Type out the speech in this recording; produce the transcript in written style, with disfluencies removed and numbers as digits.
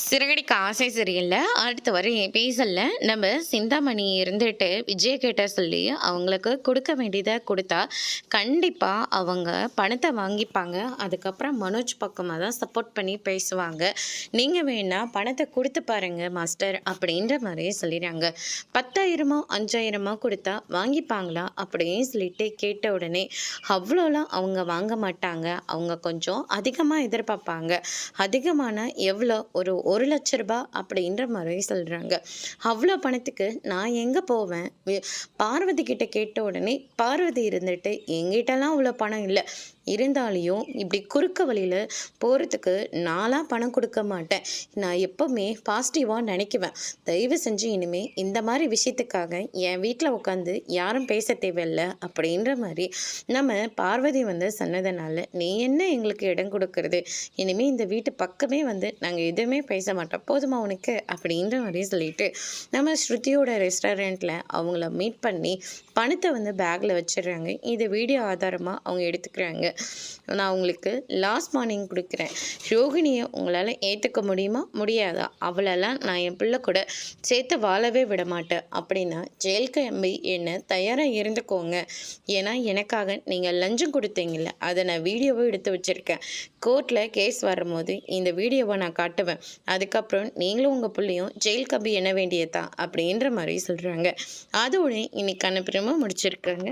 சிறகடிக்க ஆசை சரியில்ல. அடுத்து வர எபிசோட்ல நம்ம சிந்தாமணி இருந்துட்டு விஜய கிட்ட சொல்லி அவங்களுக்கு கொடுக்க வேண்டியதை கொடுத்தா கண்டிப்பா அவங்க பணத்தை வாங்கிப்பாங்க. அதுக்கப்புறம் மனோஜ் பக்கமாக தான் சப்போர்ட் பண்ணி பேசுவாங்க. நீங்கள் வேணா பணத்தை கொடுத்து பாருங்க மாஸ்டர் அப்படின்ற மாதிரியே சொல்லிடுறாங்க. 10,000 5,000 கொடுத்தா வாங்கிப்பாங்களா அப்படின்னு சொல்லிட்டு கேட்ட உடனே அவ்வளோலாம் அவங்க வாங்க மாட்டாங்க. அவங்க கொஞ்சம் அதிகமாக எதிர்பார்ப்பாங்க. அதிகமான எவ்வளோ ஒரு லட்ச ரூபாய் அப்படின்ற மாதிரி சொல்கிறாங்க. அவ்வளோ பணத்துக்கு நான் எங்கே போவேன்? பார்வதி கிட்ட கேட்ட உடனே பார்வதி இருந்துட்டு எங்கிட்டலாம் அவ்வளோ பணம் இல்லை, இருந்தாலையும் இப்படி குறுக்க வழியில் போகிறதுக்கு நான்லாம் பணம் கொடுக்க மாட்டேன். நான் எப்போவுமே பாசிட்டிவாக நினைக்குவேன். தயவு செஞ்சு இனிமேல் இந்த மாதிரி விஷயத்துக்காக என் வீட்டில் உட்காந்து யாரும் பேச தேவையில்லை அப்படின்ற மாதிரி நம்ம பார்வதி சொன்னதுனால நீ என்ன எங்களுக்கு இடம் கொடுக்கறது, இனிமேல் இந்த வீட்டு பக்கமே நாங்கள் எதுவுமே பேச மாட்டோம், போதுமா உனக்கு அப்படின்ற மாதிரி சொல்லிட்டு நம்ம ஸ்ருதியோட ரெஸ்டாரண்ட்டில் அவங்கள மீட் பண்ணி பணத்தை பேக்கில் வச்சிடுறாங்க. இது வீடியோ ஆதாரமாக அவங்க எடுத்துக்கிறாங்க. நான் உங்களுக்கு லாஸ்ட் மார்னிங் கொடுக்குறேன், ரோகிணியை உங்களால் ஏற்றுக்க முடியுமா முடியாதா? அவளெல்லாம் நான் என் பிள்ளை கூட சேர்த்து வாழவே விட மாட்டேன் அப்படின்னா ஜெயில் கிளம்பி என்ன தயாராக இருந்துக்கோங்க. ஏன்னா எனக்காக நீங்கள் லஞ்சம் கொடுத்தீங்கல்ல, அதை நான் வீடியோவை எடுத்து வச்சுருக்கேன். கோர்ட்டில் கேஸ் வரும்போது இந்த வீடியோவை நான் காட்டுவேன். அதுக்கப்புறம் நீங்களும் உங்கள் பிள்ளையும் ஜெயில் கம்பி எண்ண வேண்டியதான் அப்படின்ற மாதிரி சொல்கிறாங்க. அதோட இன்னைக்கான பிரமோ முடிச்சிருக்காங்க.